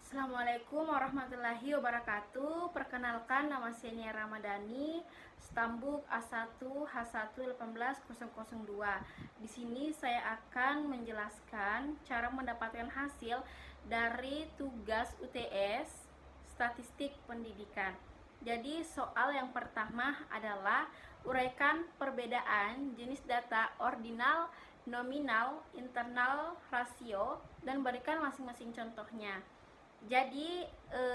Assalamualaikum warahmatullahi wabarakatuh. Perkenalkan, nama saya Nia Ramadhani, Stambuk A1H1 18002. Di sini saya akan menjelaskan cara mendapatkan hasil dari tugas UTS Statistik Pendidikan. Jadi soal yang pertama adalah uraikan perbedaan jenis data ordinal, nominal, internal, rasio, dan berikan masing-masing contohnya. Jadi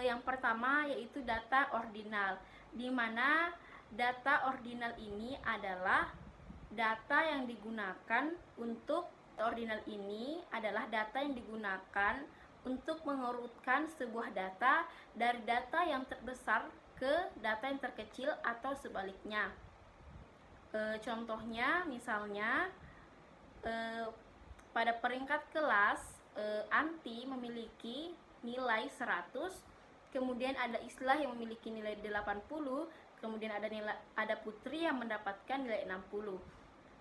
yang pertama yaitu data ordinal, di mana data ordinal ini adalah data yang digunakan untuk mengurutkan sebuah data dari data yang terbesar ke data yang terkecil atau sebaliknya. Contohnya misalnya pada peringkat kelas Anti memiliki nilai 100, kemudian ada Islah yang memiliki nilai 80, kemudian ada Putri yang mendapatkan nilai 60.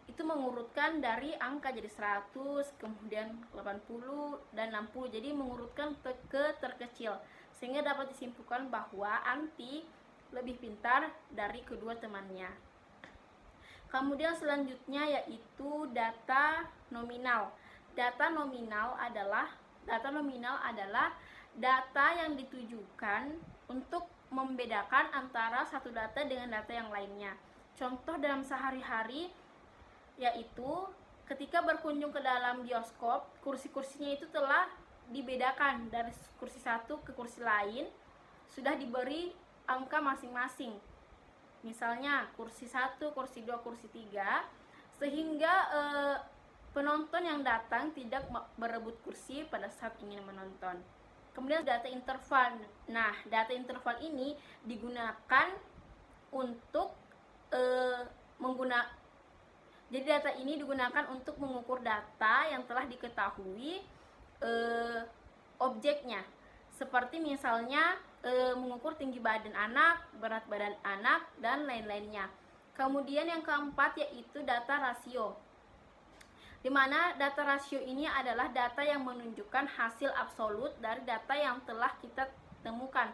Itu mengurutkan dari angka jadi 100, kemudian 80 dan 60. Jadi mengurutkan ke terkecil, sehingga dapat disimpulkan bahwa Anti lebih pintar dari kedua temannya. Kemudian selanjutnya yaitu data nominal. Data nominal adalah data yang ditujukan untuk membedakan antara satu data dengan data yang lainnya. Contoh dalam sehari-hari yaitu ketika berkunjung ke dalam bioskop, kursi-kursinya itu telah dibedakan dari kursi satu ke kursi lain, sudah diberi angka masing-masing. Misalnya kursi 1, kursi 2, kursi 3, sehingga penonton yang datang tidak berebut kursi pada saat ingin menonton. Kemudian data interval. Nah, data interval ini digunakan untuk jadi data ini digunakan untuk mengukur data yang telah diketahui objeknya. Seperti misalnya mengukur tinggi badan anak, berat badan anak, dan lain-lainnya. Kemudian yang keempat yaitu data rasio, di mana data rasio ini adalah data yang menunjukkan hasil absolut dari data yang telah kita temukan.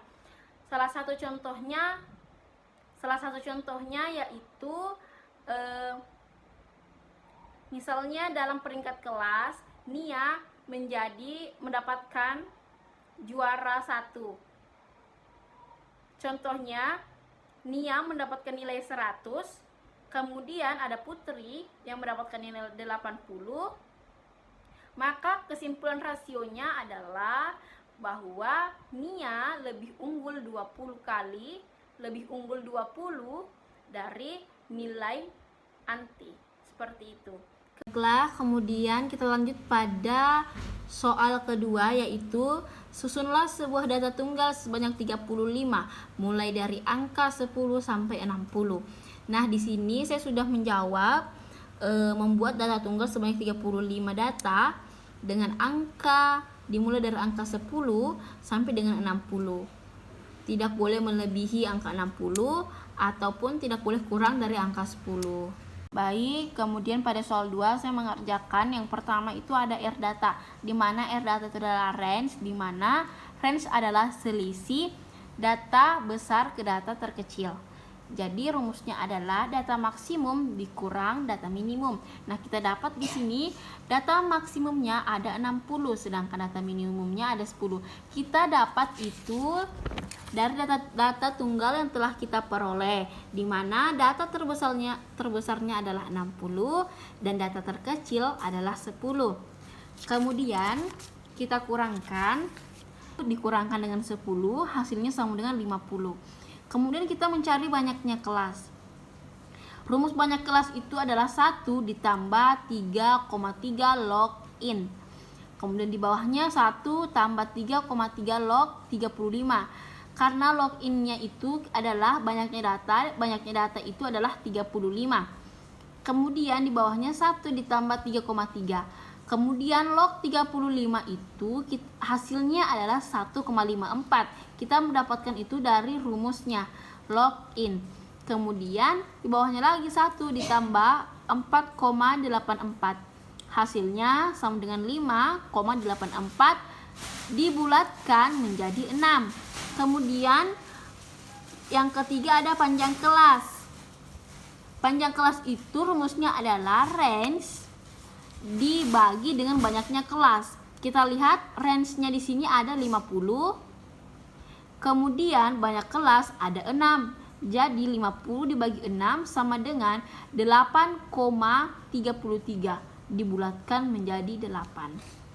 Salah satu contohnya yaitu misalnya dalam peringkat kelas Nia mendapatkan juara 1. Contohnya Nia mendapatkan nilai 100, kemudian ada Putri yang mendapatkan nilai 80, maka kesimpulan rasionya adalah bahwa Nia lebih unggul 20 dari nilai Anti. Seperti itu. Kemudian kita lanjut pada soal kedua, yaitu susunlah sebuah data tunggal sebanyak 35 mulai dari angka 10 sampai 60. Nah, di sini saya sudah menjawab membuat data tunggal sebanyak 35 data dengan angka dimulai dari angka 10 sampai dengan 60. Tidak boleh melebihi angka 60 ataupun tidak boleh kurang dari angka 10. Baik, kemudian pada soal 2 saya mengerjakan yang pertama itu ada R data, di mana R data itu adalah range, di mana range adalah selisih data besar ke data terkecil. Jadi rumusnya adalah data maksimum dikurang data minimum. Nah, kita dapat di sini data maksimumnya ada 60, sedangkan data minimumnya ada 10. Kita dapat itu dari data tunggal yang telah kita peroleh, di mana data terbesarnya adalah 60 dan data terkecil adalah 10. Kemudian kita dikurangkan dengan 10, hasilnya sama dengan 50. Kemudian kita mencari banyaknya kelas. Rumus banyak kelas itu adalah 1 ditambah 3,3 log in. Kemudian di bawahnya 1 tambah 3,3 log 35. Karena log in-nya itu adalah banyaknya data itu adalah 35. Kemudian di bawahnya 1 ditambah 3,3. Kemudian log 35 itu hasilnya adalah 1,54. Kita mendapatkan itu dari rumusnya log in. Kemudian di bawahnya lagi 1 ditambah 4,84. Hasilnya sama dengan 5,84 dibulatkan menjadi 6. Kemudian yang ketiga ada panjang kelas. Panjang kelas itu rumusnya adalah range dibagi dengan banyaknya kelas. Kita lihat range-nya di sini ada 50. Kemudian banyak kelas ada 6. Jadi 50 dibagi 6 sama dengan 8,33 dibulatkan menjadi 8.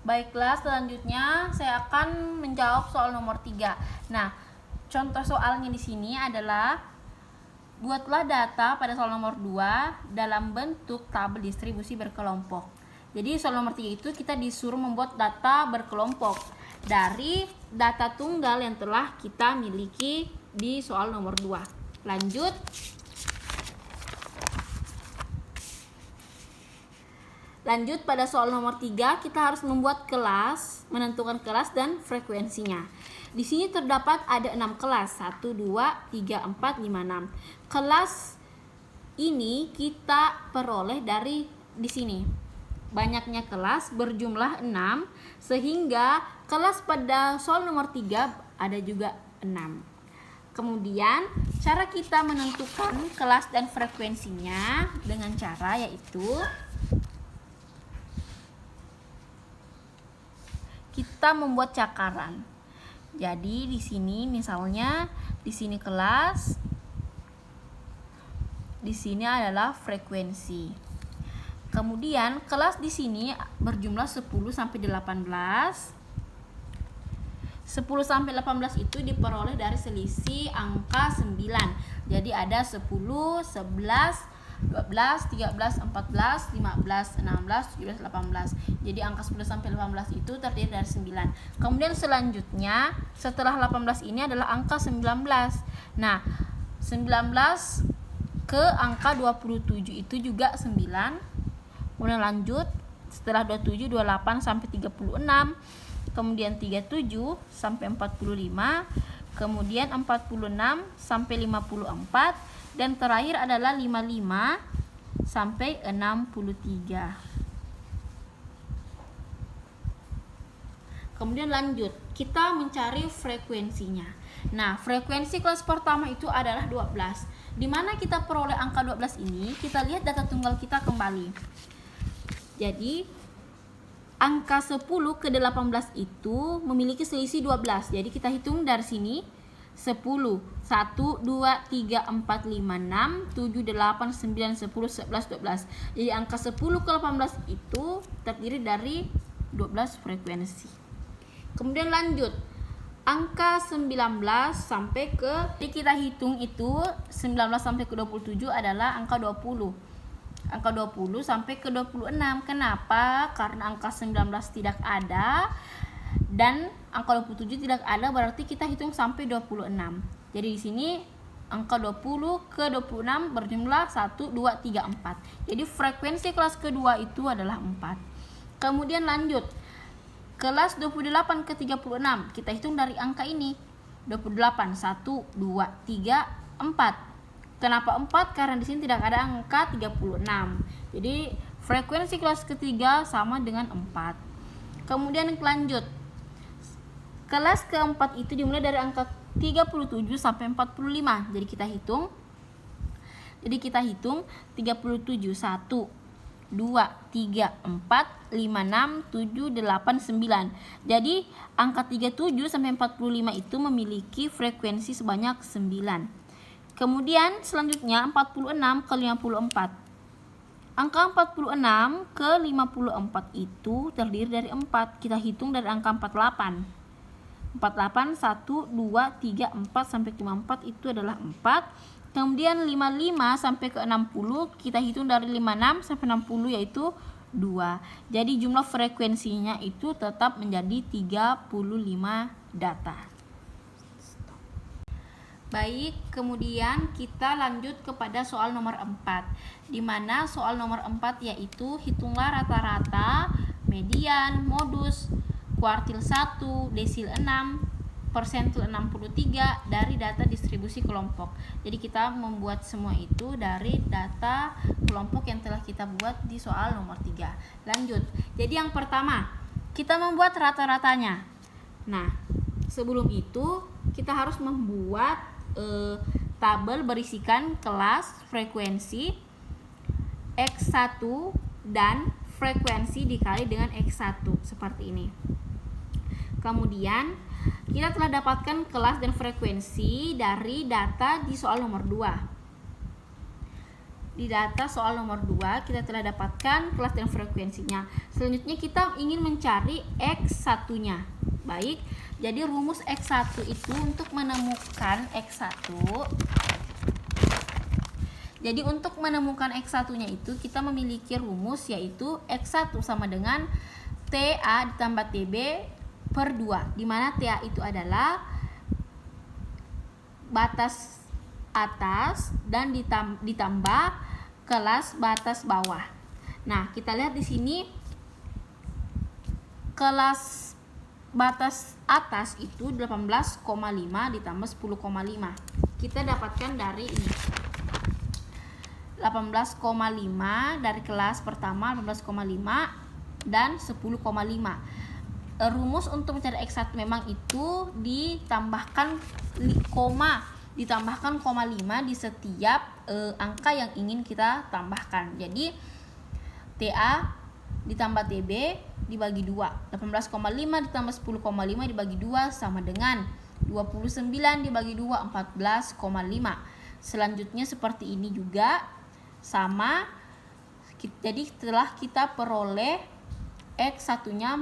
Baiklah, selanjutnya saya akan menjawab soal nomor 3. Nah, contoh soalnya di sini adalah buatlah data pada soal nomor 2 dalam bentuk tabel distribusi berkelompok. Jadi soal nomor 3 itu kita disuruh membuat data berkelompok dari data tunggal yang telah kita miliki di soal nomor 2. Lanjut. Lanjut pada soal nomor 3, kita harus membuat kelas, menentukan kelas dan frekuensinya. Di sini terdapat ada 6 kelas, 1, 2, 3, 4, 5, 6. Kelas ini kita peroleh dari di sini. Banyaknya kelas berjumlah 6, sehingga kelas pada soal nomor 3 ada juga 6. Kemudian cara kita menentukan kelas dan frekuensinya dengan cara yaitu kita membuat cakaran. Jadi di sini misalnya di sini kelas, di sini adalah frekuensi. Kemudian kelas di sini berjumlah 10 sampai 18. 10 sampai 18 itu diperoleh dari selisih angka 9. Jadi ada 10, 11, 12, 13, 14, 15, 16, 17, 18. Jadi angka 10 sampai 18 itu terdiri dari 9. Kemudian selanjutnya setelah 18 ini adalah angka 19. Nah, 19 ke angka 27 itu juga 9. Kemudian lanjut setelah 27, 28 sampai 36. Kemudian 37 sampai 45. Kemudian 46 sampai 54. Dan terakhir adalah 55 sampai 63. Kemudian lanjut, kita mencari frekuensinya. Nah, frekuensi kelas pertama itu adalah 12. Di mana kita peroleh angka 12 ini? Kita lihat data tunggal kita kembali. Jadi, angka 10 ke 18 itu memiliki selisih 12. Jadi kita hitung dari sini. 10, 1, 2, 3, 4, 5, 6, 7, 8, 9, 10, 11, 12. Jadi angka 10 ke 18 itu terdiri dari 12 frekuensi. Kemudian lanjut, angka 19 sampai ke, jadi kita hitung itu 19 sampai ke 27 adalah angka 20. Angka 20 sampai ke 26. Kenapa? Karena angka 19 tidak ada dan angka 27 tidak ada, berarti kita hitung sampai 26. Jadi di sini angka 20 ke 26 berjumlah 1, 2, 3, 4. Jadi frekuensi kelas kedua itu adalah 4. Kemudian lanjut, kelas 28 ke 36. Kita hitung dari angka ini. 28, 1, 2, 3, 4. Kenapa 4? Karena di sini tidak ada angka 36. Jadi frekuensi kelas ketiga sama dengan 4. Kemudian lanjut, kelas keempat itu dimulai dari angka 37 sampai 45. Jadi kita hitung. 37, 1, 2, 3, 4, 5, 6, 7, 8, 9. Jadi angka 37 sampai 45 itu memiliki frekuensi sebanyak 9. Kemudian selanjutnya 46 ke 54. Angka 46 ke 54 itu terdiri dari 4. Kita hitung dari angka 48. 48, 1, 2, 3, 4 sampai 54 itu adalah 4. Kemudian 55 sampai ke 60 kita hitung dari 56 sampai 60 yaitu 2. Jadi jumlah frekuensinya itu tetap menjadi 35 data. Baik, kemudian kita lanjut kepada soal nomor 4. Di mana soal nomor 4 yaitu hitunglah rata-rata, median, modus, kuartil 1, desil 6, persentil 63 dari data distribusi kelompok. Jadi kita membuat semua itu dari data kelompok yang telah kita buat di soal nomor 3. Lanjut. Jadi yang pertama, kita membuat rata-ratanya. Nah, sebelum itu kita harus membuat tabel berisikan kelas, frekuensi, X1 dan frekuensi dikali dengan X1 seperti ini. Kemudian kita telah dapatkan kelas dan frekuensi dari data di soal nomor 2. Di data soal nomor 2 kita telah dapatkan kelas dan frekuensinya. Selanjutnya kita ingin mencari X1-nya. Baik, jadi rumus X1 itu untuk menemukan X1. Jadi untuk menemukan X1-nya itu kita memiliki rumus, yaitu X1 sama dengan TA ditambah TB per 2, di mana TA itu adalah batas atas dan ditambah kelas batas bawah. Nah, kita lihat di sini kelas batas atas itu 18,5 ditambah 10,5. Kita dapatkan dari ini. 18,5 dari kelas pertama 18,5 dan 10,5. Rumus untuk mencari X1 memang itu ditambahkan koma 5 di setiap angka yang ingin kita tambahkan. Jadi TA ditambah TB dibagi 2. 18,5 ditambah 10,5 dibagi 2 sama dengan 29 dibagi 2, 14,5. Selanjutnya seperti ini juga sama. Jadi setelah kita peroleh X1-nya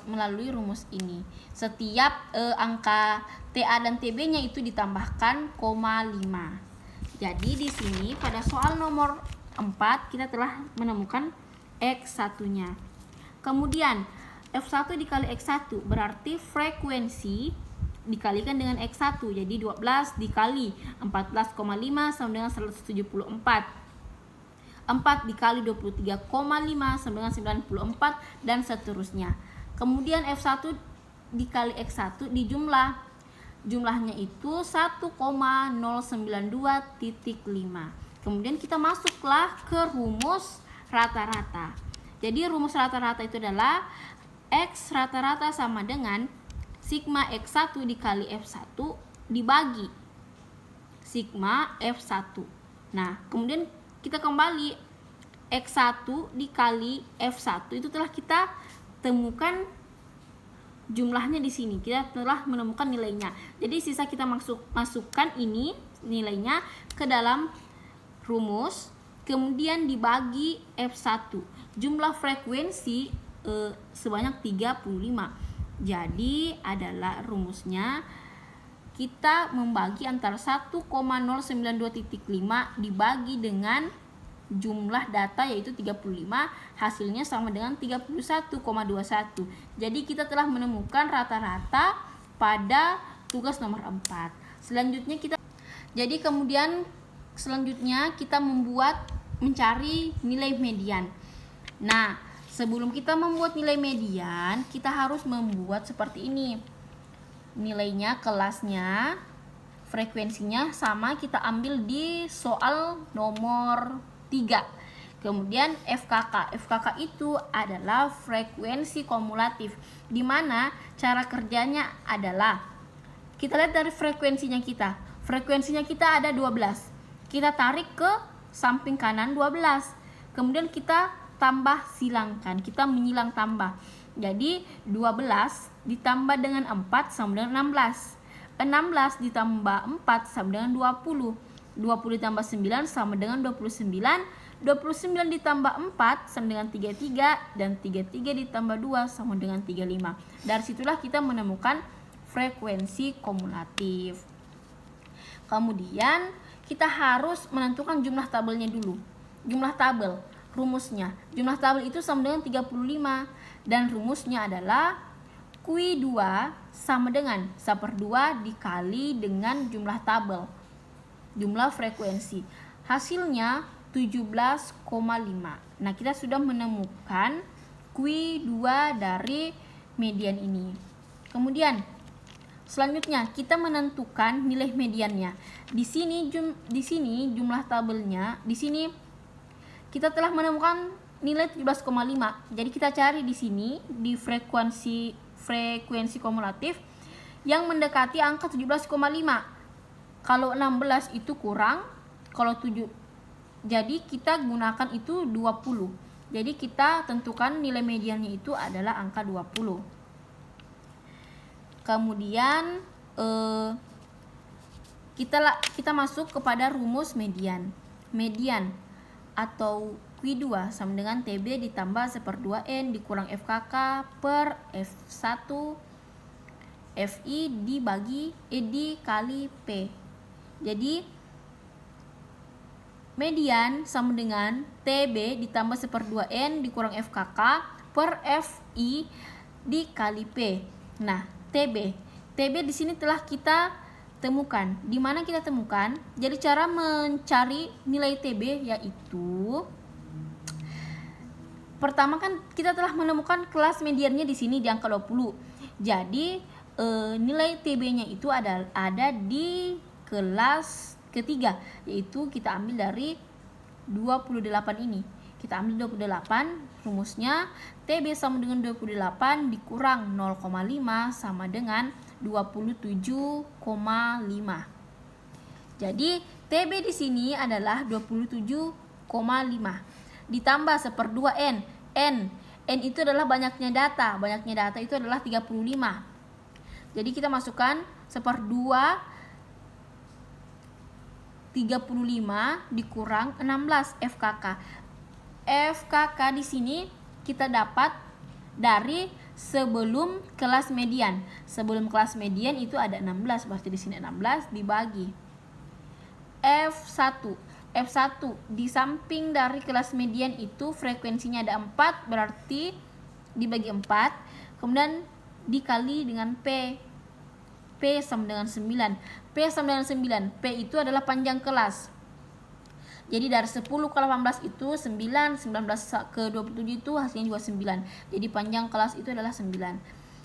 melalui rumus ini. Setiap angka TA dan TB-nya itu ditambahkan koma 5. Jadi di sini pada soal nomor 4 kita telah menemukan X1-nya. Kemudian F1 dikali X1 berarti frekuensi dikalikan dengan X1. Jadi 12 dikali 14,5 sama dengan 174. 4 dikali 23,5 sama dengan 94 dan seterusnya. Kemudian F1 dikali X1 jumlahnya itu 1,092.5. Kemudian kita masuklah ke rumus rata-rata. Jadi rumus rata-rata itu adalah X rata-rata sama dengan sigma X1 dikali F1 dibagi sigma F1. Nah, kemudian kita kembali X1 dikali F1 itu telah kita temukan jumlahnya di sini. Kita telah menemukan nilainya. Jadi sisa kita masukkan ini nilainya ke dalam rumus, kemudian dibagi F1. Jumlah frekuensi sebanyak 35. Jadi adalah rumusnya kita membagi antara 1,092.5 dibagi dengan jumlah data yaitu 35, hasilnya sama dengan 31,21. Jadi kita telah menemukan rata-rata pada tugas nomor 4. Selanjutnya kita mencari nilai median. Nah, sebelum kita membuat nilai median, kita harus membuat seperti ini. Nilainya, kelasnya, frekuensinya sama kita ambil di soal nomor 3. Kemudian FKK itu adalah frekuensi kumulatif, di mana cara kerjanya adalah kita lihat dari frekuensinya kita. Frekuensinya kita ada 12. Kita tarik ke samping kanan 12. Kemudian kita tambah silangkan, kita menyilang tambah. Jadi 12 ditambah dengan 4 sama dengan 16. 16 ditambah 4 sama dengan 20. 20 ditambah 9 sama dengan 29. 29 ditambah 4 sama dengan 33. Dan 33 ditambah 2 sama dengan 35. Dari situlah kita menemukan frekuensi kumulatif. Kemudian kita harus menentukan jumlah tabelnya dulu. Jumlah tabel, rumusnya. Jumlah tabel itu sama dengan 35. Dan rumusnya adalah Q2 sama dengan 1/2 dikali dengan jumlah tabel, jumlah frekuensi. Hasilnya 17,5. Nah, kita sudah menemukan Q2 dari median ini. Kemudian selanjutnya kita menentukan nilai mediannya. Di sini jumlah tabelnya, di sini kita telah menemukan nilai 17,5. Jadi kita cari di sini di frekuensi kumulatif yang mendekati angka 17,5. Kalau 16 itu kurang, kalau 7, jadi kita gunakan itu 20. Jadi kita tentukan nilai mediannya itu adalah angka 20. Kemudian kita masuk kepada rumus median. Median atau Q2 sama dengan TB ditambah 1/2N dikurang FKK per F1 FI dikali P. Jadi median sama dengan TB ditambah 1/2N dikurang FKK per FI dikali P. Nah, TB di sini telah kita temukan. Di mana kita temukan? Jadi cara mencari nilai TB yaitu pertama kan kita telah menemukan kelas mediannya di sini di angka 20. Jadi nilai TB-nya itu ada di kelas ketiga, yaitu kita ambil dari 28 ini. Kita ambil 28, rumusnya TB sama dengan 28 dikurang 0,5 sama dengan 27,5. Jadi TB di sini adalah 27,5 ditambah 1/2N. N itu adalah banyaknya data. Banyaknya data itu adalah 35. Jadi kita masukkan 1/2 35 dikurang 16 FKK. FKK di sini kita dapat dari sebelum kelas median. Sebelum kelas median itu ada 16, berarti di sini 16 dibagi F1 di samping dari kelas median itu frekuensinya ada 4, berarti dibagi 4, kemudian dikali dengan P sama dengan 9. P sama dengan 9. P itu adalah panjang kelas. Jadi dari 10 ke 18 itu 9, 19 ke 27 itu hasilnya juga 9. Jadi panjang kelas itu adalah 9.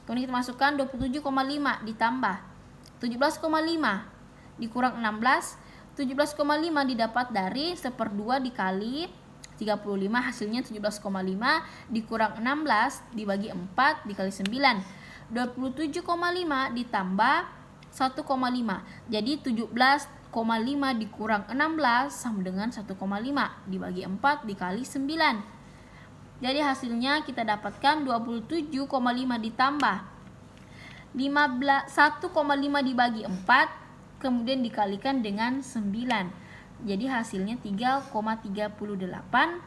Kemudian kita masukkan 27,5 ditambah 17,5 dikurang 16. 17,5 didapat dari 1/2 dikali 35, hasilnya 17,5 dikurang 16 dibagi 4 dikali 9. 27,5 ditambah 1,5. Jadi 17,5 dikurang 16 sama dengan 1,5 dibagi 4 dikali 9. Jadi hasilnya kita dapatkan 27,5 ditambah 1,5 dibagi 4 kemudian dikalikan dengan 9. Jadi hasilnya 3,38.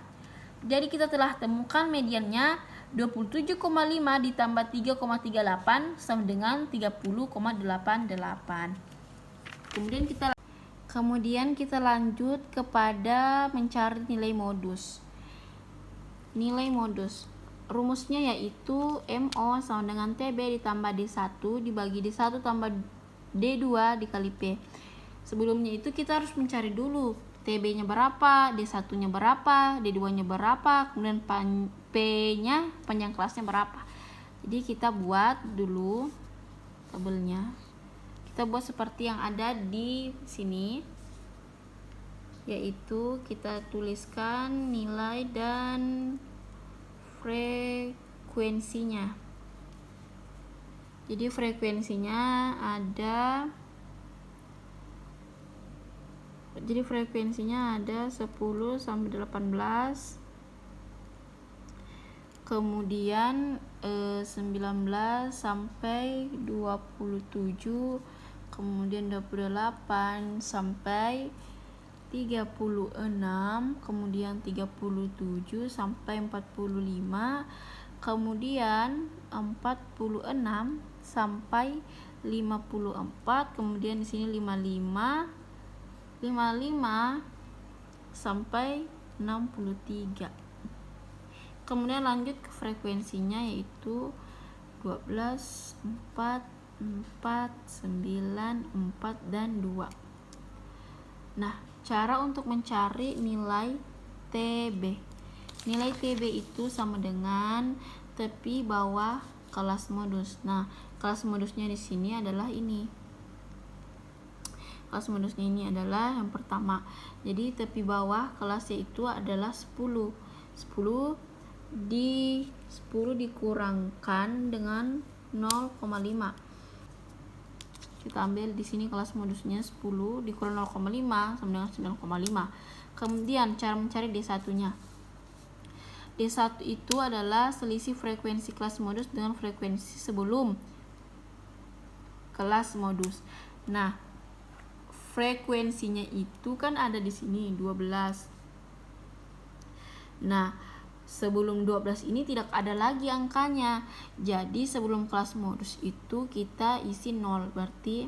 Jadi kita telah temukan mediannya 27,5 ditambah 3,38 sama dengan 30,88. Kemudian kita lanjut kepada mencari nilai modus. Nilai modus. Rumusnya yaitu MO sama dengan TB ditambah D1 dibagi D1 tambah D2 dikali P. Sebelumnya itu kita harus mencari dulu TB-nya berapa, D1-nya berapa, D2-nya berapa, kemudian P-nya panjang kelasnya berapa. Jadi kita buat dulu tabelnya. Kita buat seperti yang ada di sini, yaitu kita tuliskan nilai dan frekuensinya. Jadi frekuensinya ada 10 sampai 18, kemudian 19 sampai 27, kemudian 28 sampai 36, kemudian 37 sampai 45, kemudian 46 sampai 54, kemudian di sini 55 sampai 63. Kemudian lanjut ke frekuensinya yaitu 12, 4, 4, 9, 4 dan 2. Nah, cara untuk mencari nilai TB. Nilai TB itu sama dengan tepi bawah kelas modus. Nah, kelas modusnya di sini adalah ini. Kelas modusnya ini adalah yang pertama. Jadi tepi bawah kelasnya itu adalah 10. 10 dikurangkan dengan 0,5. Kita ambil di sini kelas modusnya 10 dikurang 0,5 sama dengan 9,5. Kemudian cara mencari D1-nya. D1 itu adalah selisih frekuensi kelas modus dengan frekuensi sebelum kelas modus. Nah, frekuensinya itu kan ada di sini 12. Nah, sebelum 12 ini tidak ada lagi angkanya. Jadi sebelum kelas modus itu kita isi 0. Berarti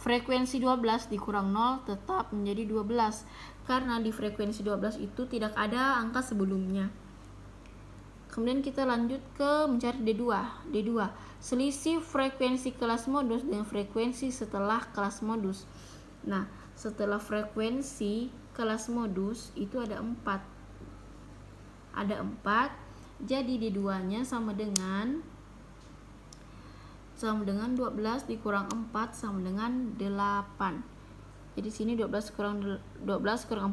frekuensi 12 dikurang 0 tetap menjadi 12. Karena di frekuensi 12 itu tidak ada angka sebelumnya. Kemudian kita lanjut ke mencari D2. Selisih frekuensi kelas modus dengan frekuensi setelah kelas modus. Nah, setelah frekuensi kelas modus itu ada 4. Jadi D2-nya sama dengan 12 dikurang 4 sama dengan 8. Jadi sini 12 kurang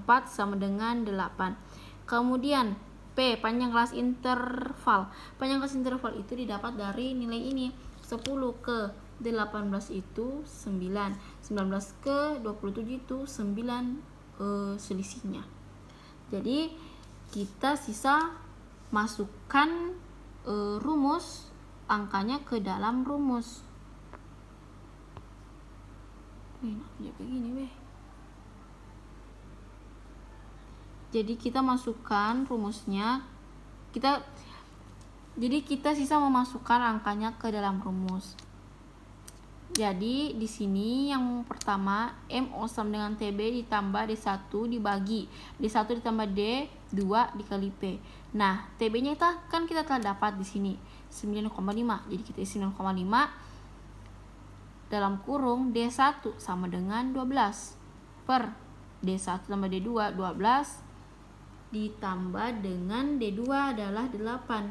4 sama dengan 8. Kemudian P, panjang kelas interval. Panjang kelas interval itu didapat dari nilai ini. 10 ke 18 itu 9. 19 ke 27 itu 9 selisihnya. Jadi kita sisa masukkan rumus angkanya ke dalam rumus. Kayak gini weh. Jadi kita masukkan rumusnya. Jadi kita sisa memasukkan angkanya ke dalam rumus. Jadi di sini yang pertama MO sama dengan TB ditambah D1 dibagi D1 ditambah D2 dikali P. Nah, TB-nya kan kita telah dapat di sini 9,5. Jadi kita isi 9,5 dalam kurung D1 sama dengan 12 per D1 tambah D2 12 ditambah dengan D2 adalah 8.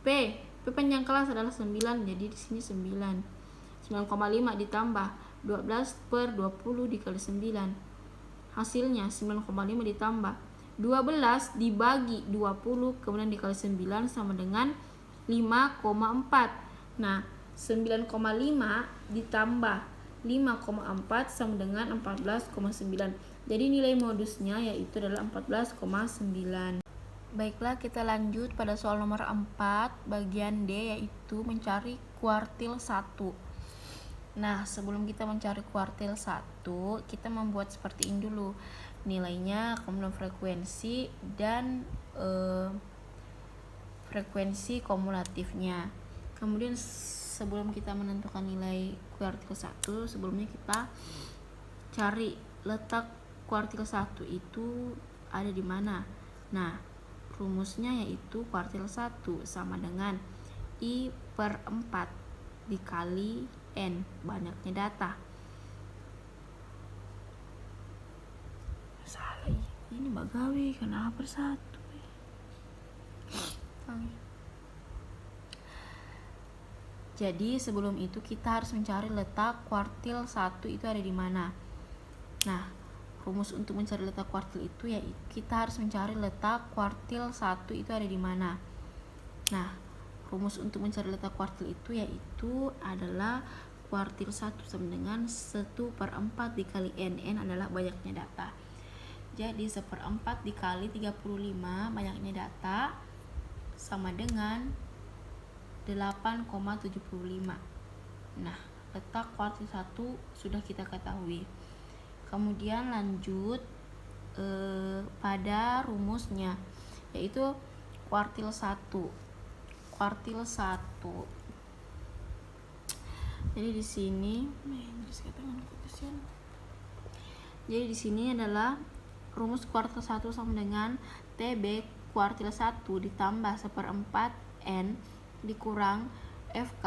P panjang kelas adalah 9, jadi di sini 9. 9,5 ditambah 12 per 20 dikali 9. Hasilnya 9,5 ditambah 12 dibagi 20 kemudian dikali 9 sama dengan 5,4. Nah, 9,5 ditambah 5,4 sama dengan 14,9. Jadi nilai modusnya yaitu adalah 14,9. Baiklah, kita lanjut pada soal nomor 4 bagian D, yaitu mencari kuartil 1. Nah, sebelum kita mencari kuartil 1, kita membuat seperti ini dulu. Nilainya, kemudian frekuensi dan frekuensi kumulatifnya. Kemudian sebelum kita menentukan nilai kuartil 1, sebelumnya kita cari letak kuartil 1 itu ada di mana. Nah, rumusnya yaitu kuartil 1 sama dengan I per 4 dikali N, banyaknya data. Salah, ini bagawe kenapa per 1. Jadi sebelum itu kita harus mencari letak kuartil 1 itu ada di mana. Nah, rumus untuk mencari letak kuartil itu ya kita harus mencari letak kuartil 1 itu ada di mana. Nah, rumus untuk mencari letak kuartil itu yaitu adalah kuartil 1 sama dengan 1 per 4 dikali N. N adalah banyaknya data. Jadi 1/4 dikali 35 banyaknya data sama dengan 8,75. Nah, letak kuartil 1 sudah kita ketahui. Kemudian lanjut pada rumusnya, yaitu kuartil 1. Jadi di sini adalah rumus kuartil 1 sama dengan TB kuartil 1 ditambah 1/4 N dikurang FK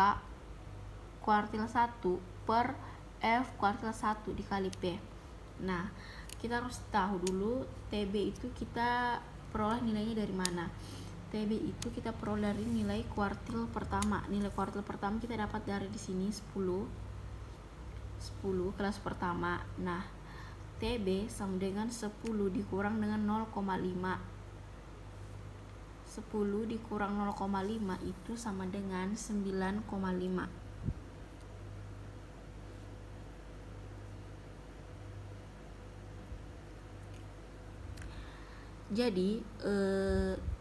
kuartil 1 per F kuartil 1 dikali P. Nah, kita harus tahu dulu TB itu kita peroleh nilainya dari mana. TB itu kita peroleh dari nilai kuartil pertama. Nilai kuartil pertama kita dapat dari di sini 10 kelas pertama. Nah, TB sama dengan 10 dikurang dengan 0,5. 10 dikurang 0,5 itu sama dengan 9,5. Jadi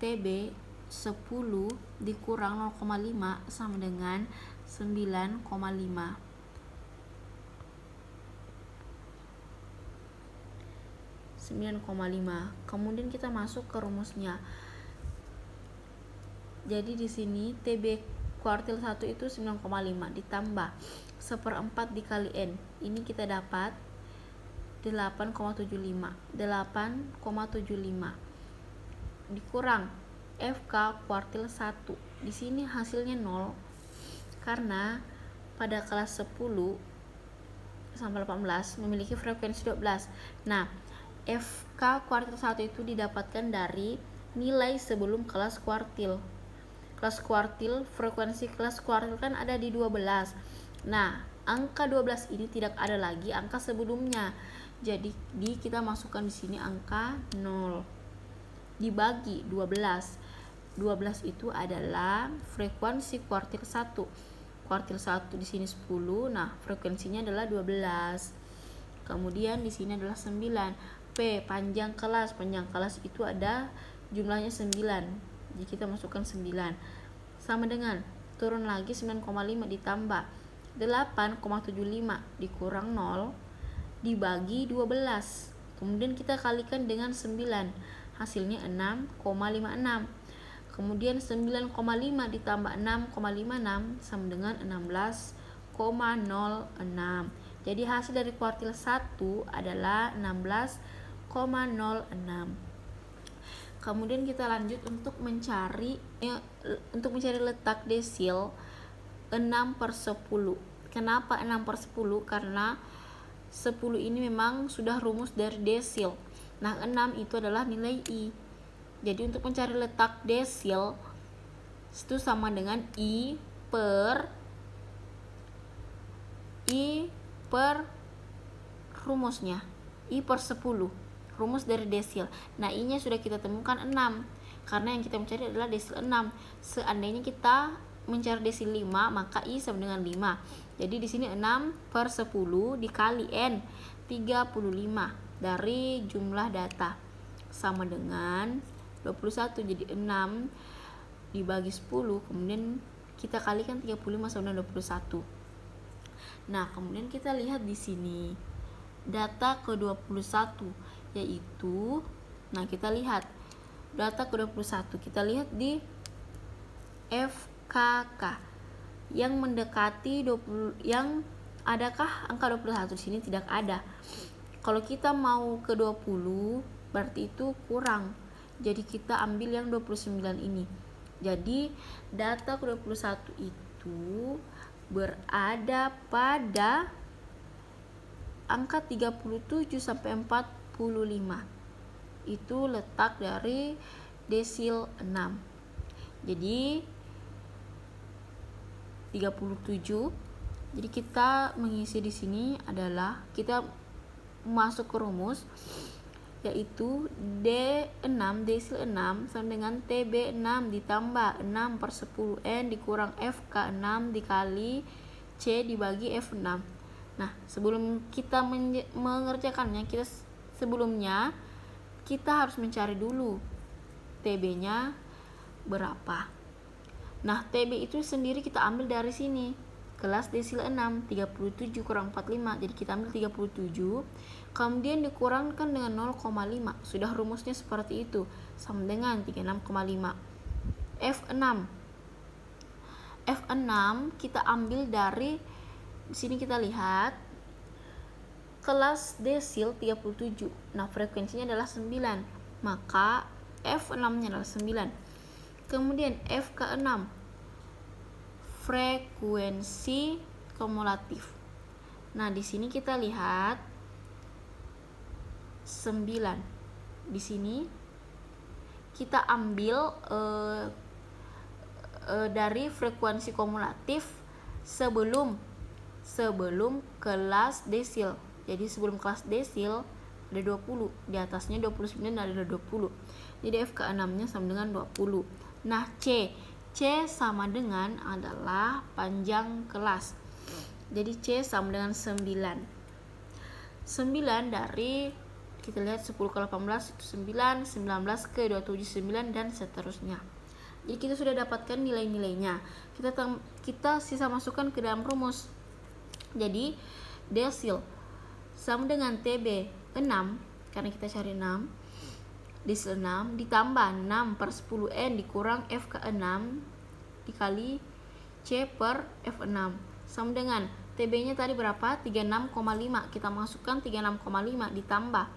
TB 10 dikurang 0,5 sama dengan 9,5. Kemudian kita masuk ke rumusnya. Jadi di sini TB kuartil 1 itu 9,5 ditambah 1/4 dikali N. Ini kita dapat 8,75 dikurang FK kuartil 1. Di sini hasilnya 0 karena pada kelas 10 sampai 18 memiliki frekuensi 12. Nah, FK kuartil 1 itu didapatkan dari nilai sebelum kelas kuartil. Kelas kuartil, frekuensi kelas kuartil kan ada di 12. Nah, angka 12 ini tidak ada lagi angka sebelumnya. Jadi kita masukkan di sini angka 0 dibagi 12. 12 itu adalah frekuensi kuartil 1. Kuartil 1 di sini 10. Nah, frekuensinya adalah 12. Kemudian di sini adalah 9. P panjang kelas. Panjang kelas itu ada jumlahnya 9. Jadi kita masukkan 9. Sama dengan turun lagi 9,5 ditambah 8,75 dikurang 0 dibagi 12. Kemudian kita kalikan dengan 9. Hasilnya 6,56. Kemudian 9,5 ditambah 6,56 sama dengan 16,06. Jadi hasil dari kuartil 1 adalah 16,06. Kemudian kita lanjut untuk mencari letak desil 6/10. Kenapa 6/10? Karena 10 ini memang sudah rumus dari desil. Nah, 6 itu adalah nilai I. Jadi untuk mencari letak desil itu sama dengan I per rumusnya. I per 10. Rumus dari desil. Nah, I-nya sudah kita temukan 6. Karena yang kita mencari adalah desil 6. Seandainya kita mencari desil 5, maka I sama dengan 5. Jadi di sini 6/10 dikali N 35 dari jumlah data sama dengan 21. Jadi 6 dibagi 10, kemudian kita kalikan 35 sama dengan 21. Nah, kemudian kita lihat di sini data ke-21 yaitu, nah kita lihat data ke-21, kita lihat di FKK yang mendekati 20, yang adakah angka 21 di sini? Tidak ada. Kalau kita mau ke 20 berarti itu kurang. Jadi kita ambil yang 29 ini. Jadi data ke-21 itu berada pada angka 37 sampai 45. Itu letak dari desil 6. Jadi 37. Jadi kita mengisi di sini adalah kita masuk ke rumus yaitu D6 desil 6 sama dengan TB6 ditambah 6/10 N dikurang FK6 dikali C dibagi F6. Nah, sebelum kita mengerjakannya, sebelumnya kita harus mencari dulu TB-nya berapa. Nah, TB itu sendiri kita ambil dari sini. Kelas desil 6, 37 kurang 45. Jadi kita ambil 37. Kemudian dikurangkan dengan 0,5. Sudah rumusnya seperti itu. Sama dengan 36,5. F6. F6 kita ambil dari di sini, kita lihat kelas desil 37. Nah, frekuensinya adalah 9. Maka F6-nya adalah 9. Kemudian FK6 frekuensi kumulatif. Nah, di sini kita lihat 9. Di sini kita ambil dari frekuensi kumulatif sebelum kelas desil. Jadi sebelum kelas desil ada 20, di atasnya 29 dan ada 20. Jadi FK 6-nya sama dengan 20. Nah, C sama dengan adalah panjang kelas. Jadi C sama dengan 9. 9 dari, kita lihat 10 ke 18 itu 9, 19 ke 27 9, dan seterusnya. Jadi kita sudah dapatkan nilai-nilainya. Kita sisa masukkan ke dalam rumus. Jadi desil sama dengan TB 6, karena kita cari 6, desil 6 ditambah 6 per 10N dikurang FK 6 dikali C per F6 sama dengan TB nya tadi berapa? 36,5. Kita masukkan 36,5 ditambah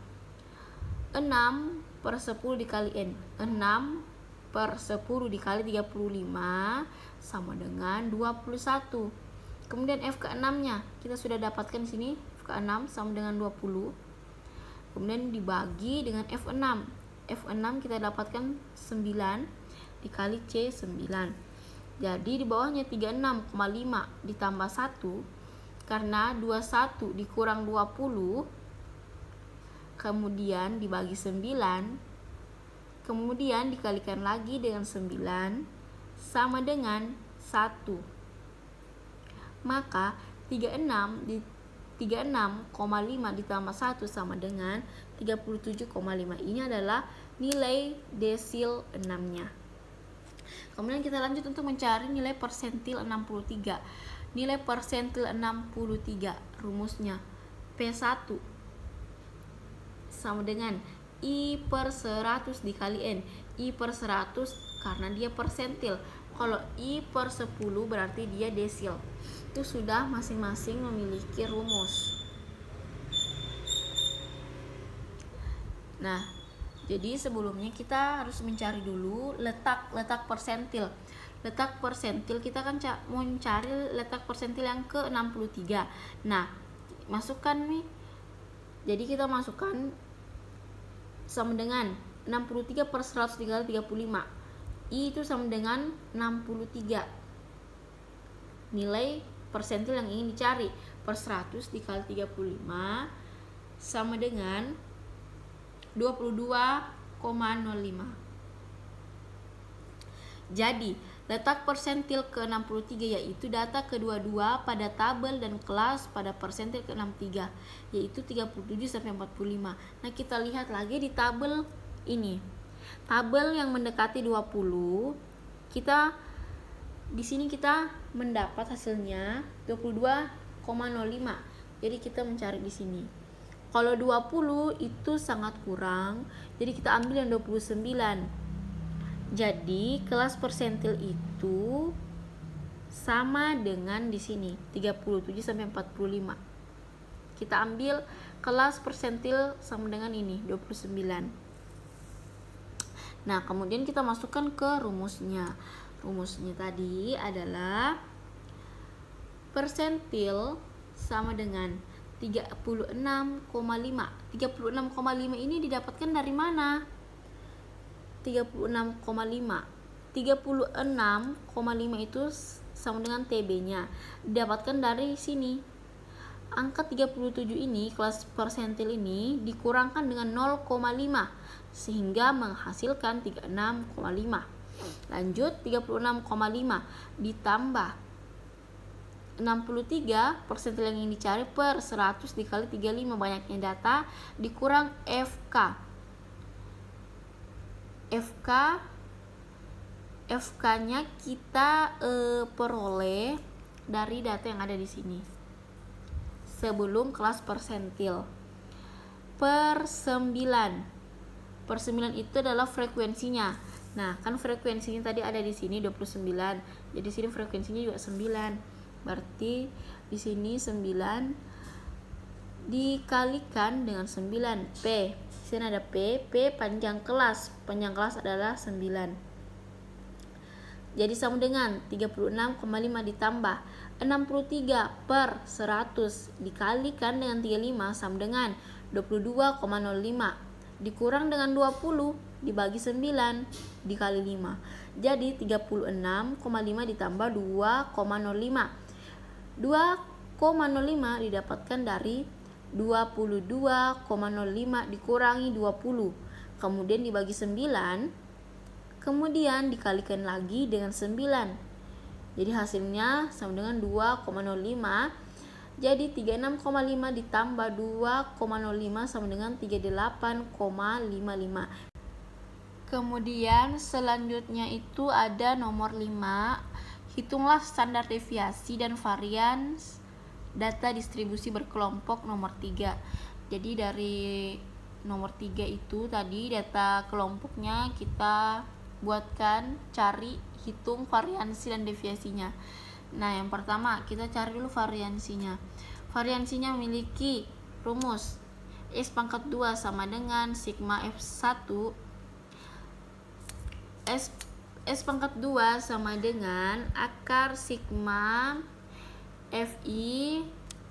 6 per 10 dikali N, 6 per 10 dikali 35 sama dengan 21. Kemudian FK 6 nya kita sudah dapatkan di sini, FK 6 sama dengan 20. Kemudian dibagi dengan F6. F6 kita dapatkan 9 dikali C 9. Jadi di bawahnya 36,5 ditambah 1, karena 21 dikurang 20, kemudian dibagi 9, kemudian dikalikan lagi dengan 9 sama dengan 1. Maka 36,5 ditambah 1 sama dengan 37,5. Ini adalah nilai desil 6-nya. Kemudian kita lanjut untuk mencari nilai persentil 63. Nilai persentil 63 rumusnya P1 sama dengan I per 100 dikali N. I per 100 karena dia persentil. Kalau I per 10 berarti dia desil. Itu sudah masing-masing memiliki rumus. Nah, jadi sebelumnya kita harus mencari dulu letak persentil. Letak persentil kita kan mau mencari letak persentil yang ke 63. Nah, masukkan nih. Jadi kita masukkan sama dengan 63 per 100 dikali 35. I itu sama dengan 63. Nilai persentil yang ingin dicari per 100 dikali 35 sama dengan 22,05. Jadi letak persentil ke 63 yaitu data kedua-dua pada tabel dan kelas pada persentil ke 63, yaitu 37 sampai 45. Nah, kita lihat lagi di tabel ini. Tabel yang mendekati 20, di sini kita mendapat hasilnya 22,05. Jadi kita mencari di sini. Kalau 20 itu sangat kurang, jadi kita ambil yang 29. Jadi kelas persentil itu sama dengan di sini 37 sampai 45. Kita ambil kelas persentil sama dengan ini 29. Nah, kemudian kita masukkan ke rumusnya. Rumusnya tadi adalah persentil sama dengan 36,5. 36,5 ini didapatkan dari mana? 36,5 itu sama dengan TB-nya, didapatkan dari sini. Angka 37 ini, kelas persentil ini dikurangkan dengan 0,5 sehingga menghasilkan 36,5. Lanjut, 36,5 ditambah 63 persentil yang ingin dicari per 100 dikali 35, banyaknya data, dikurang FK-nya kita peroleh dari data yang ada di sini sebelum kelas persentil per 9. Per 9 itu adalah frekuensinya. Nah, kan frekuensinya tadi ada di sini 29. Jadi sini frekuensinya juga 9. Berarti di sini 9 dikalikan dengan 9 P. Di sini ada P panjang kelas. Panjang kelas adalah 9. Jadi sama dengan 36,5 ditambah 63 per 100 dikalikan dengan 35 sama dengan 22,05 dikurang dengan 20 dibagi 9 dikali 5. Jadi 36,5 ditambah 2,05. 2,05 didapatkan dari 22,05 dikurangi 20, kemudian dibagi 9, kemudian dikalikan lagi dengan 9. Jadi hasilnya sama dengan 2,05. Jadi 36,5 ditambah 2,05 sama dengan 38,55. Kemudian selanjutnya itu ada nomor 5. Hitunglah standar deviasi dan varians data distribusi berkelompok nomor 3. Jadi dari nomor 3 itu tadi data kelompoknya kita buatkan, cari, hitung variansi dan deviasinya. Nah, yang pertama kita cari dulu variansinya. Variansinya memiliki rumus S pangkat 2 sama dengan sigma F1 S pangkat 2 sama dengan akar sigma FI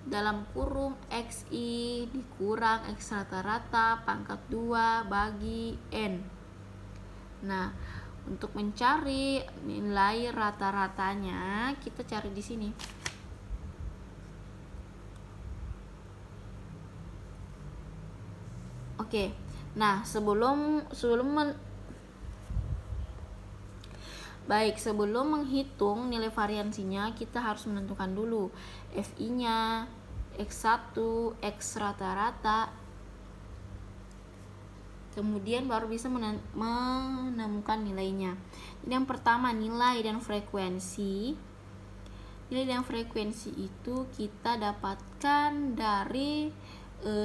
dalam kurung XI dikurang X rata-rata pangkat 2 bagi N. Nah, untuk mencari nilai rata-ratanya kita cari di sini. Oke. Nah, sebelum menghitung nilai variansinya, kita harus menentukan dulu FI-nya, X1, X rata-rata. Kemudian baru bisa menemukan nilainya. Jadi yang pertama nilai dan frekuensi. Nilai dan frekuensi itu kita dapatkan dari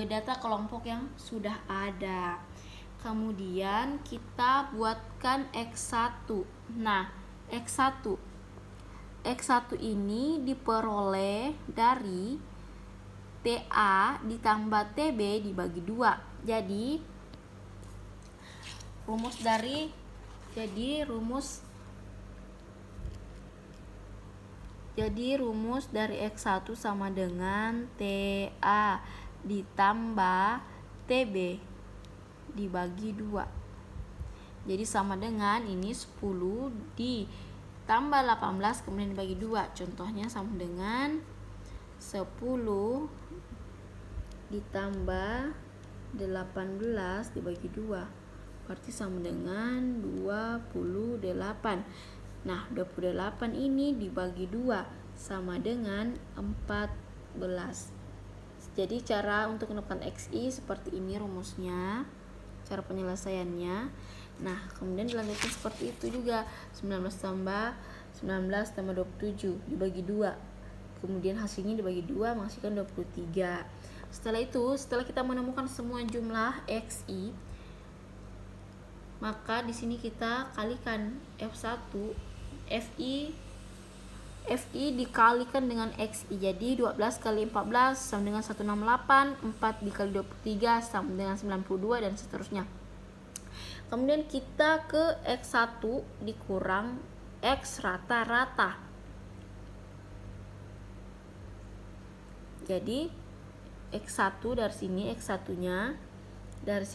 data kelompok yang sudah ada. Kemudian kita buatkan X1. Nah, X1 ini diperoleh dari TA ditambah TB dibagi 2. Jadi rumus dari X1 sama dengan TA ditambah TB dibagi 2. Jadi sama dengan ini 10 ditambah 18 kemudian dibagi 2. Contohnya sama dengan 10 ditambah 18 dibagi 2. Berarti sama dengan 28. Nah, 28 ini dibagi 2 sama dengan 14. Jadi cara untuk menemukan XI seperti ini rumusnya, cara penyelesaiannya. Nah, kemudian dilanjutkan seperti itu juga. 19 tambah 27 dibagi 2. Kemudian hasilnya dibagi 2 menghasilkan 23. Setelah kita menemukan semua jumlah XI, maka di sini kita kalikan F1 FI dikalikan dengan XI. Jadi 12 kali 14 sama dengan 168, 4 dikali 23 sama dengan 92 dan seterusnya. Kemudian kita ke X1 dikurang X rata-rata. Jadi X1 dari sini X1-nya dari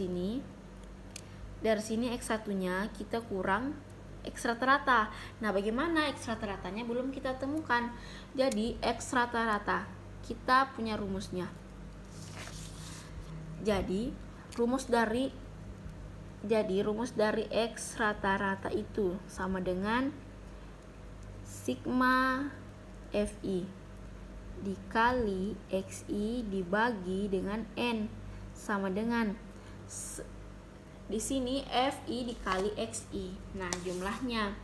sini X1-nya kita kurang X rata-rata. Nah, bagaimana X rata-ratanya belum kita temukan. Jadi X rata-rata kita punya rumusnya. Jadi rumus dari X rata-rata itu sama dengan sigma FI dikali XI dibagi dengan N sama dengan di sini FI dikali XI. Nah, jumlahnya.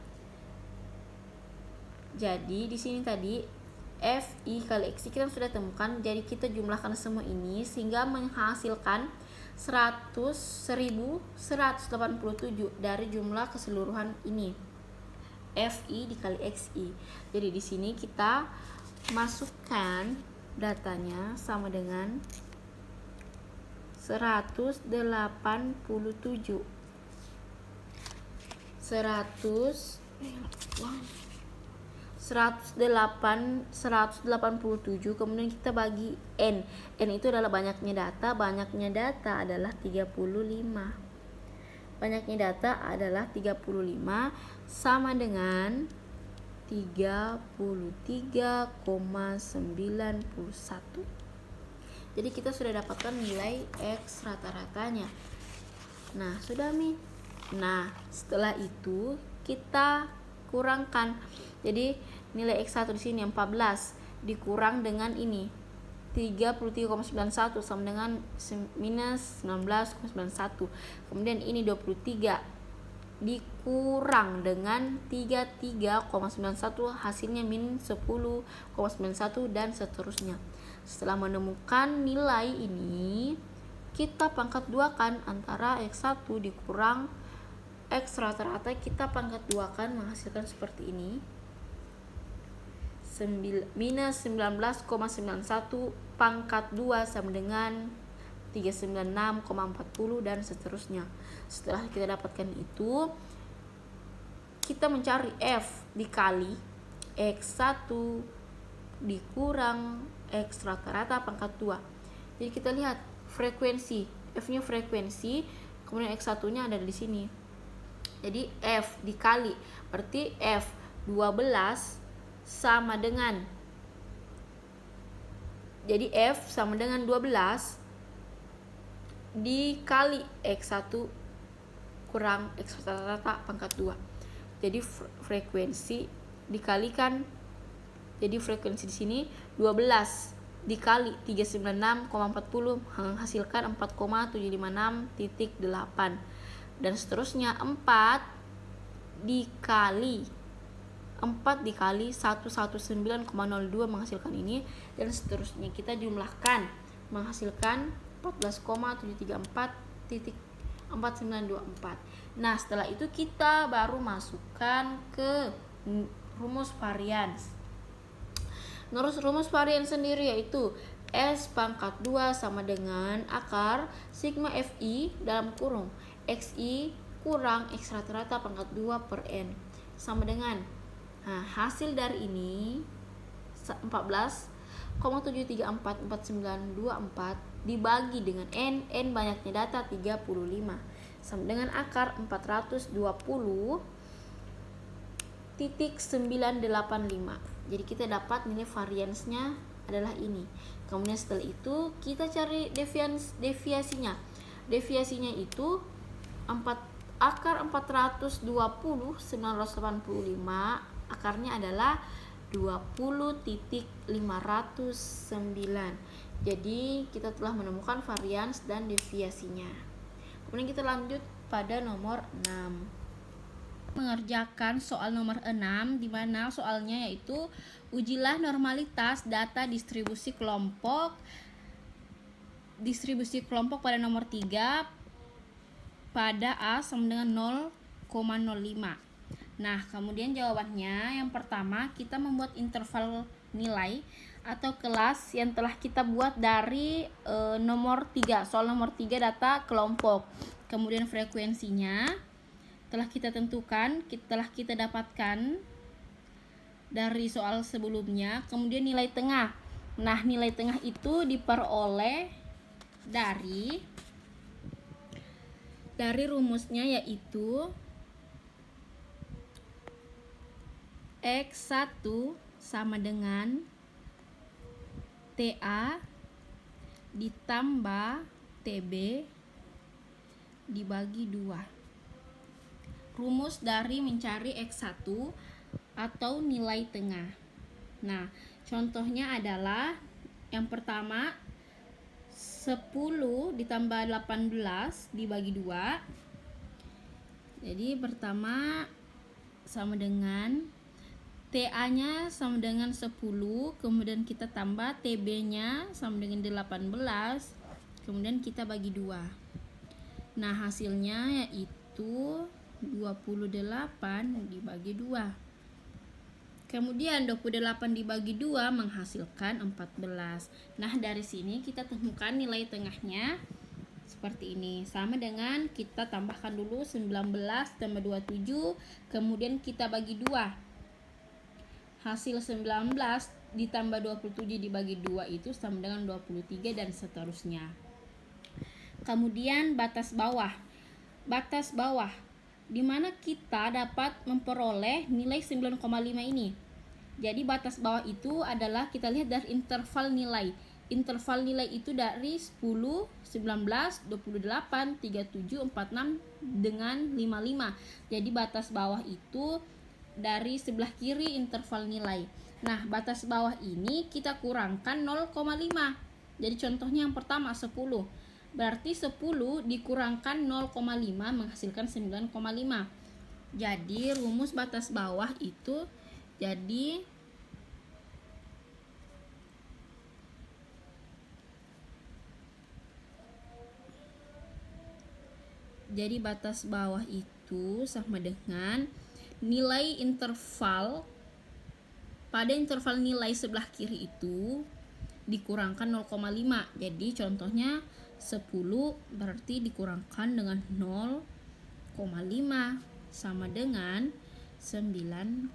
Jadi di sini tadi FI kali XI kita sudah temukan. Jadi kita jumlahkan semua ini sehingga menghasilkan 1187 dari jumlah keseluruhan ini. FI dikali XI. Jadi di sini kita masukkan datanya sama dengan 187 kemudian kita bagi N itu adalah banyaknya data adalah 35 sama dengan 33,91. Jadi kita sudah dapatkan nilai X rata-ratanya. Nah, sudah Mi. Nah, setelah itu kita kurangkan. Jadi nilai X1 di sini 14 dikurang dengan ini 33,91 sama dengan minus 19,91. Kemudian ini 23 dikurang dengan 33,91, hasilnya min 10,91 dan seterusnya. Setelah menemukan nilai ini, kita pangkat 2 kan antara X1 dikurang X rata-rata, kita pangkat 2 kan menghasilkan seperti ini. Minus 19,91 pangkat 2 sama dengan 396,40 dan seterusnya. Setelah kita dapatkan itu, kita mencari F dikali X1 dikurang X rata-rata pangkat 2. Jadi kita lihat frekuensi, F-nya frekuensi, kemudian X1 nya ada di sini. Jadi F dikali, berarti F 12 sama dengan, jadi F sama dengan 12 dikali X1 kurang X rata-rata pangkat 2. Jadi frekuensi dikalikan, jadi frekuensi di sini 12 dikali 396,40 menghasilkan 4,756,8 dan seterusnya. 4 dikali 119,02 menghasilkan ini dan seterusnya. Kita jumlahkan menghasilkan 14,734,4924. Nah, setelah itu kita baru masukkan ke rumus varians. Rumus varians sendiri yaitu S pangkat 2 sama dengan akar sigma Fi dalam kurung Xi kurang X rata-rata pangkat 2 per N sama dengan, nah, hasil dari ini 14,7344924 dibagi dengan N banyaknya data 35 sama dengan akar 420,985. Jadi kita dapat nilai variansnya adalah ini. Kemudian setelah itu kita cari deviasinya. Deviasinya itu akar 420,985, akarnya adalah 20,509. Jadi kita telah menemukan varians dan deviasinya. Kemudian kita lanjut pada nomor 6. Mengerjakan soal nomor 6, di mana soalnya yaitu ujilah normalitas data distribusi kelompok pada nomor 3 pada A sama dengan 0,05. Nah, kemudian jawabannya yang pertama kita membuat interval nilai atau kelas yang telah kita buat dari nomor 3, soal nomor 3 data kelompok. Kemudian frekuensinya telah kita tentukan, telah kita dapatkan dari soal sebelumnya. Kemudian nilai tengah. Nah, nilai tengah itu diperoleh dari rumusnya yaitu X1 sama dengan TA ditambah TB dibagi 2. Rumus dari mencari X1 atau nilai tengah. Nah, contohnya adalah yang pertama 10 ditambah 18 dibagi 2. Jadi pertama sama dengan TA-nya sama dengan 10, kemudian kita tambah TB-nya sama dengan 18, kemudian kita bagi 2. Nah, hasilnya yaitu 28 dibagi 2. Kemudian 28 dibagi 2 menghasilkan 14. Nah, dari sini kita temukan nilai tengahnya seperti ini. Sama dengan kita tambahkan dulu 19 tambah 27, kemudian kita bagi 2. Hasil 19 ditambah 27 dibagi 2 itu sama dengan 23 dan seterusnya. Kemudian batas bawah. Batas bawah di mana kita dapat memperoleh nilai 9,5 ini. Jadi batas bawah itu adalah kita lihat dari interval nilai. interval nilai itu dari 10, 19, 28, 37, 46 dengan 55. Jadi batas bawah itu dari sebelah kiri interval nilai. Nah, batas bawah ini kita kurangkan 0,5. Jadi contohnya yang pertama 10. Berarti 10 dikurangkan 0,5 menghasilkan 9,5. Jadi rumus batas bawah itu jadi batas bawah itu sama dengan nilai interval pada interval nilai sebelah kiri itu dikurangkan 0,5. Jadi contohnya 10 berarti dikurangkan dengan 0,5 sama dengan 9,5.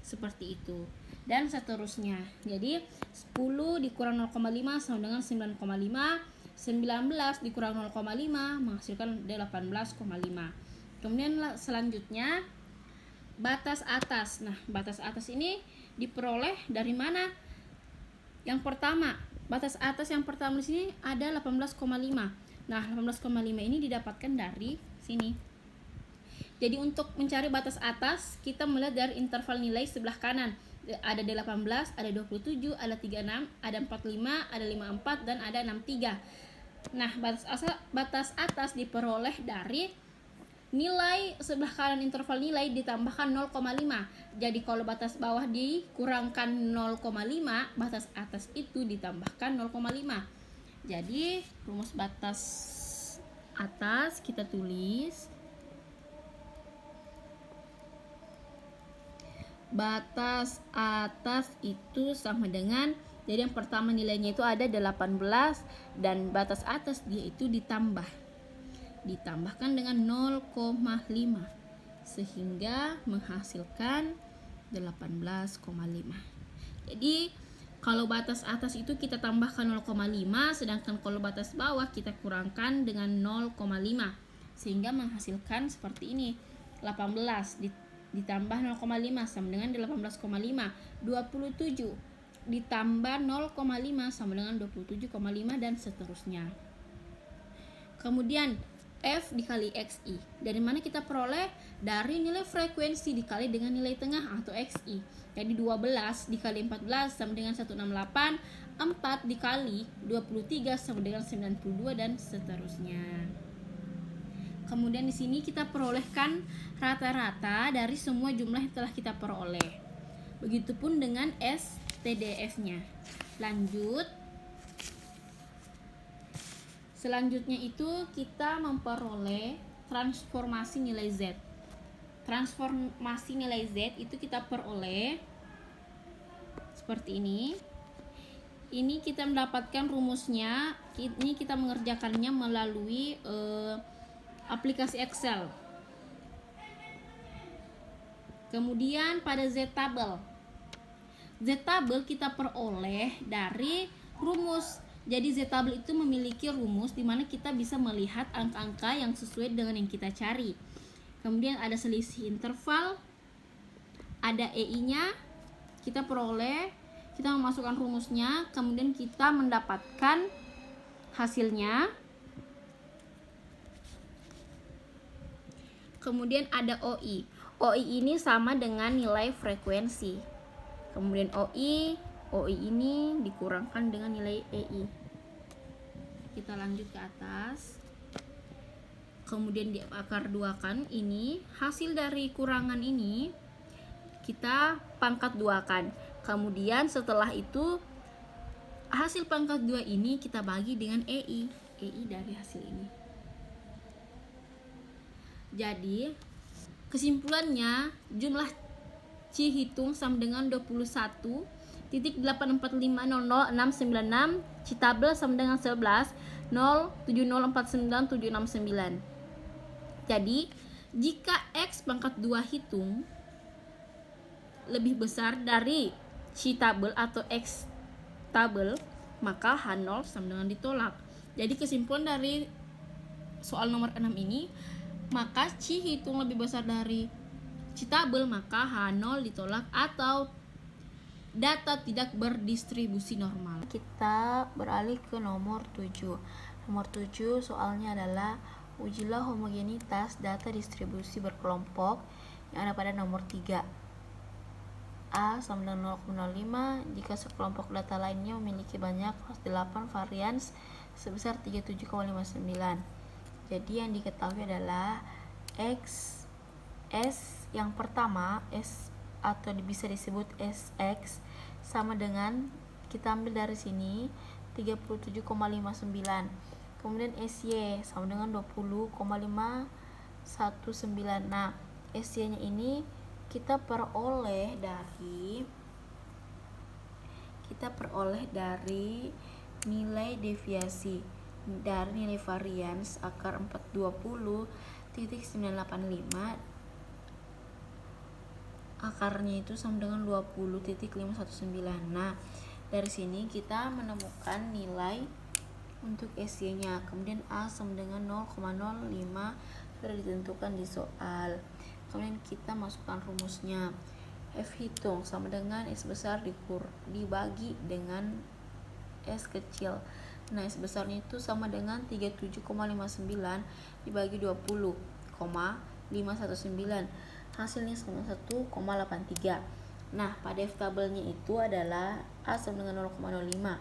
Seperti itu. Dan seterusnya. Jadi 10 dikurang 0,5 sama dengan 9,5. 19 dikurang 0,5 menghasilkan 18,5. Kemudian selanjutnya batas atas. Nah, batas atas ini diperoleh dari mana? Yang pertama, batas atas yang pertama di sini ada 18,5. Nah, 18,5 ini didapatkan dari sini. Jadi untuk mencari batas atas, kita melihat dari interval nilai sebelah kanan. Ada 18, ada 27, ada 36, ada 45, ada 54, dan ada 63. Nah, batas atas diperoleh dari nilai sebelah kanan interval nilai ditambahkan 0,5. Jadi kalau batas bawah dikurangkan 0,5, batas atas itu ditambahkan 0,5. Jadi rumus batas atas kita tulis. Batas atas itu sama dengan, jadi yang pertama nilainya itu ada 18 dan batas atas dia itu ditambahkan dengan 0,5 sehingga menghasilkan 18,5. Jadi kalau batas atas itu kita tambahkan 0,5, sedangkan kalau batas bawah kita kurangkan dengan 0,5 sehingga menghasilkan seperti ini. 18 ditambah 0,5 sama dengan 18,5. 27 ditambah 0,5 sama dengan 27,5 dan seterusnya. Kemudian F dikali XI. Dari mana kita peroleh? Dari nilai frekuensi dikali dengan nilai tengah atau XI. Jadi 12 dikali 14 sama dengan 168, 4 dikali 23 sama dengan 92 dan seterusnya. Kemudian di sini kita perolehkan rata-rata dari semua jumlah yang telah kita peroleh. Begitupun dengan STDF-nya. Lanjut. Selanjutnya itu kita memperoleh transformasi nilai Z. Transformasi nilai Z itu kita peroleh seperti ini. Ini kita mendapatkan rumusnya. Ini kita mengerjakannya melalui aplikasi Excel. Kemudian pada Z-table. Z-table kita peroleh dari rumus. Jadi Z-table itu memiliki rumus di mana kita bisa melihat angka-angka yang sesuai dengan yang kita cari. Kemudian ada selisih interval, ada EI-nya, kita peroleh, kita memasukkan rumusnya, kemudian kita mendapatkan hasilnya. Kemudian ada OI. OI ini sama dengan nilai frekuensi. Kemudian OI ini dikurangkan dengan nilai EI. Kita lanjut ke atas. Kemudian diakar duakan ini, hasil dari kurangan ini kita pangkat duakan. Kemudian setelah itu hasil pangkat 2 ini kita bagi dengan EI dari hasil ini. Jadi kesimpulannya jumlah Cihitung sama dengan 21.845000696, Citabel sama dengan 11.07049.769. Jadi jika X pangkat 2 hitung lebih besar dari Citabel atau X tabel, maka H0 sama dengan ditolak. Jadi kesimpulan dari soal nomor 6 ini, maka Cihitung lebih besar dari Citabel, maka H0 ditolak atau data tidak berdistribusi normal. kita beralih ke nomor 7. Nomor 7 soalnya adalah ujilah homogenitas data distribusi berkelompok yang ada pada nomor 3. A sama dengan 0,05 jika sekelompok data lainnya memiliki banyak 8 varians sebesar 37,59. Jadi yang diketahui adalah S yang pertama, S atau bisa disebut SX, sama dengan, kita ambil dari sini 37,59. Kemudian SY sama dengan 20,519. Nah, SY nya ini kita peroleh dari nilai deviasi dari nilai varians akar 420.985, akarnya itu sama dengan 20.519. Nah, dari sini kita menemukan nilai untuk SY nya. Kemudian A sama dengan 0,05 sudah ditentukan di soal. Kemudian kita masukkan rumusnya. F hitung sama dengan S besar dibagi dengan S kecil. Nah, S besarnya itu sama dengan 37,59 dibagi 20,519. Hasilnya sama 1,83. Nah, pada F tabelnya itu adalah A sama dengan 0,05.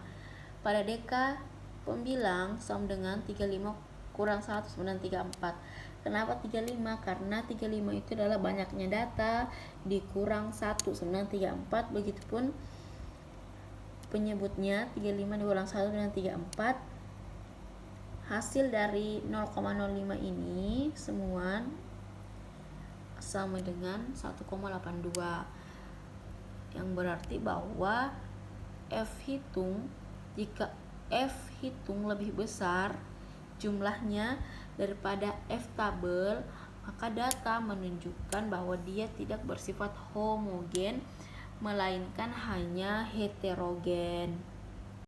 Pada DK pembilang sama dengan 35 kurang 1 sama dengan 34. Kenapa 35? Karena 35 itu adalah banyaknya data dikurang 1 sama dengan 34. Begitupun penyebutnya 35 dikurang 1 dengan 34. Hasil dari 0,05 ini semua sama dengan 1,82, yang berarti bahwa jika F hitung lebih besar jumlahnya daripada F tabel, maka data menunjukkan bahwa dia tidak bersifat homogen melainkan hanya heterogen.